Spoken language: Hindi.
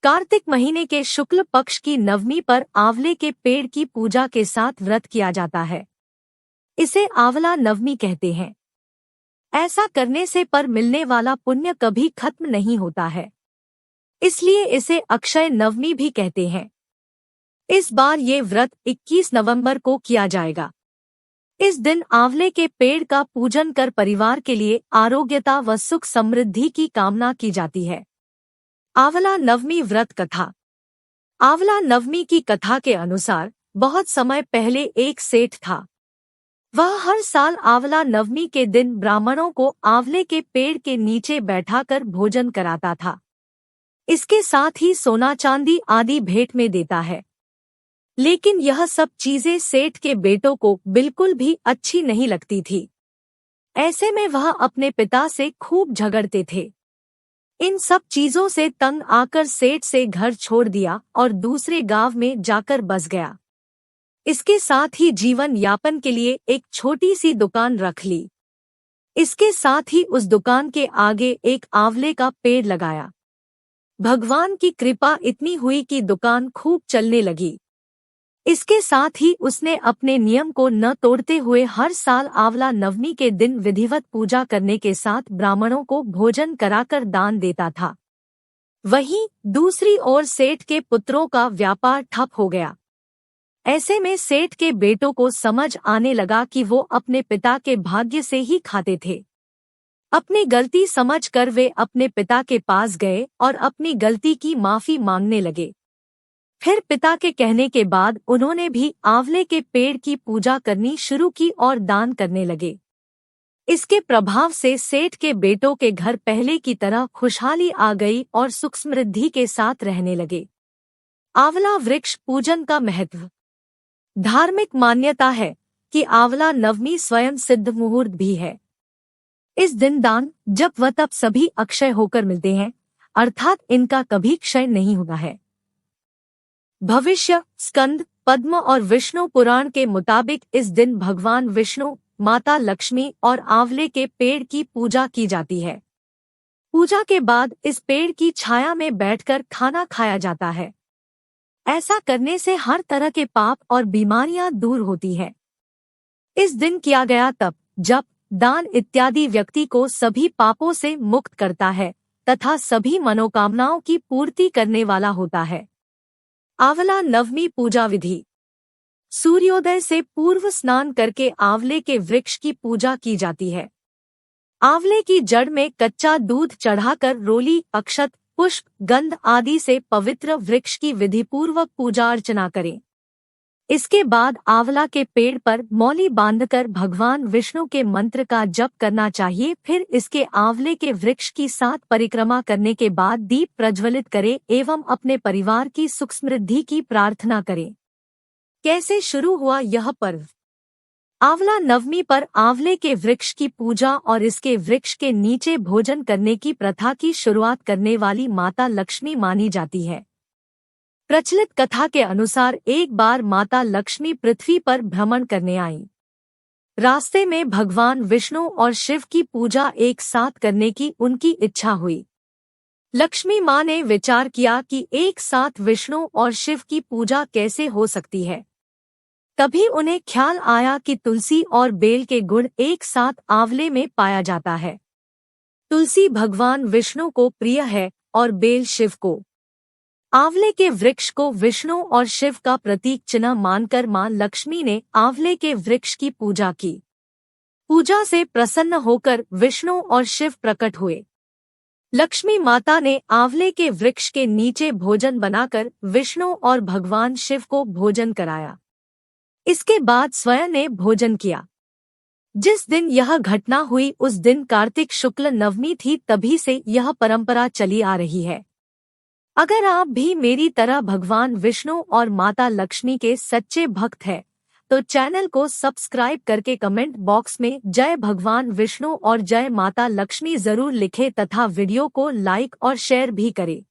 कार्तिक महीने के शुक्ल पक्ष की नवमी पर आंवले के पेड़ की पूजा के साथ व्रत किया जाता है। इसे आंवला नवमी कहते हैं। ऐसा करने से पर मिलने वाला पुण्य कभी खत्म नहीं होता है, इसलिए इसे अक्षय नवमी भी कहते हैं। इस बार ये व्रत 21 नवंबर को किया जाएगा। इस दिन आंवले के पेड़ का पूजन कर परिवार के लिए आरोग्यता व सुख समृद्धि की कामना की जाती है। आंवला नवमी व्रत कथा। आंवला नवमी की कथा के अनुसार बहुत समय पहले एक सेठ था। वह हर साल आंवला नवमी के दिन ब्राह्मणों को आंवले के पेड़ के नीचे बैठाकर भोजन कराता था। इसके साथ ही सोना चांदी आदि भेंट में देता है। लेकिन यह सब चीजें सेठ के बेटों को बिल्कुल भी अच्छी नहीं लगती थी। ऐसे में वह अपने पिता से खूब झगड़ते थे। इन सब चीजों से तंग आकर सेठ से घर छोड़ दिया और दूसरे गांव में जाकर बस गया। इसके साथ ही जीवन यापन के लिए एक छोटी सी दुकान रख ली। इसके साथ ही उस दुकान के आगे एक आंवले का पेड़ लगाया। भगवान की कृपा इतनी हुई कि दुकान खूब चलने लगी। इसके साथ ही उसने अपने नियम को न तोड़ते हुए हर साल आंवला नवमी के दिन विधिवत पूजा करने के साथ ब्राह्मणों को भोजन कराकर दान देता था। वहीं दूसरी ओर सेठ के पुत्रों का व्यापार ठप हो गया। ऐसे में सेठ के बेटों को समझ आने लगा कि वो अपने पिता के भाग्य से ही खाते थे। अपनी गलती समझकर वे अपने पिता के पास गए और अपनी गलती की माफी मांगने लगे। फिर पिता के कहने के बाद उन्होंने भी आंवले के पेड़ की पूजा करनी शुरू की और दान करने लगे। इसके प्रभाव से सेठ के बेटों के घर पहले की तरह खुशहाली आ गई और सुख समृद्धि के साथ रहने लगे। आंवला वृक्ष पूजन का महत्व। धार्मिक मान्यता है कि आंवला नवमी स्वयं सिद्ध मुहूर्त भी है। इस दिन दान जब व तब सभी अक्षय होकर मिलते हैं, अर्थात इनका कभी क्षय नहीं होता है। भविष्य, स्कंद, पद्म और विष्णु पुराण के मुताबिक इस दिन भगवान विष्णु, माता लक्ष्मी और आंवले के पेड़ की पूजा की जाती है। पूजा के बाद इस पेड़ की छाया में बैठकर खाना खाया जाता है। ऐसा करने से हर तरह के पाप और बीमारियां दूर होती है। इस दिन किया गया तप, जप, दान इत्यादि व्यक्ति को सभी पापों से मुक्त करता है तथा सभी मनोकामनाओं की पूर्ति करने वाला होता है। आंवला नवमी पूजा विधि। सूर्योदय से पूर्व स्नान करके आंवले के वृक्ष की पूजा की जाती है। आंवले की जड़ में कच्चा दूध चढ़ाकर रोली, अक्षत, पुष्प, गंध आदि से पवित्र वृक्ष की विधिपूर्वक पूजा अर्चना करें। इसके बाद आंवला के पेड़ पर मौली बांधकर भगवान विष्णु के मंत्र का जप करना चाहिए। फिर इसके आंवले के वृक्ष की 7 परिक्रमा करने के बाद दीप प्रज्वलित करें एवं अपने परिवार की सुख समृद्धि की प्रार्थना करें। कैसे शुरू हुआ यह पर्व? आंवला नवमी पर आंवले के वृक्ष की पूजा और इसके वृक्ष के नीचे भोजन करने की प्रथा की शुरुआत करने वाली माता लक्ष्मी मानी जाती है। प्रचलित कथा के अनुसार एक बार माता लक्ष्मी पृथ्वी पर भ्रमण करने आईं। रास्ते में भगवान विष्णु और शिव की पूजा एक साथ करने की उनकी इच्छा हुई। लक्ष्मी माँ ने विचार किया कि एक साथ विष्णु और शिव की पूजा कैसे हो सकती है। तभी उन्हें ख्याल आया कि तुलसी और बेल के गुण एक साथ आंवले में पाया जाता है। तुलसी भगवान विष्णु को प्रिय है और बेल शिव को। आंवले के वृक्ष को विष्णु और शिव का प्रतीक चिन्ह मानकर मां लक्ष्मी ने आंवले के वृक्ष की पूजा की। पूजा से प्रसन्न होकर विष्णु और शिव प्रकट हुए। लक्ष्मी माता ने आंवले के वृक्ष के नीचे भोजन बनाकर विष्णु और भगवान शिव को भोजन कराया। इसके बाद स्वयं ने भोजन किया। जिस दिन यह घटना हुई उस दिन कार्तिक शुक्ल नवमी थी। तभी से यह परंपरा चली आ रही है। अगर आप भी मेरी तरह भगवान विष्णु और माता लक्ष्मी के सच्चे भक्त हैं, तो चैनल को सब्सक्राइब करके कमेंट बॉक्स में जय भगवान विष्णु और जय माता लक्ष्मी जरूर लिखें तथा वीडियो को लाइक और शेयर भी करें।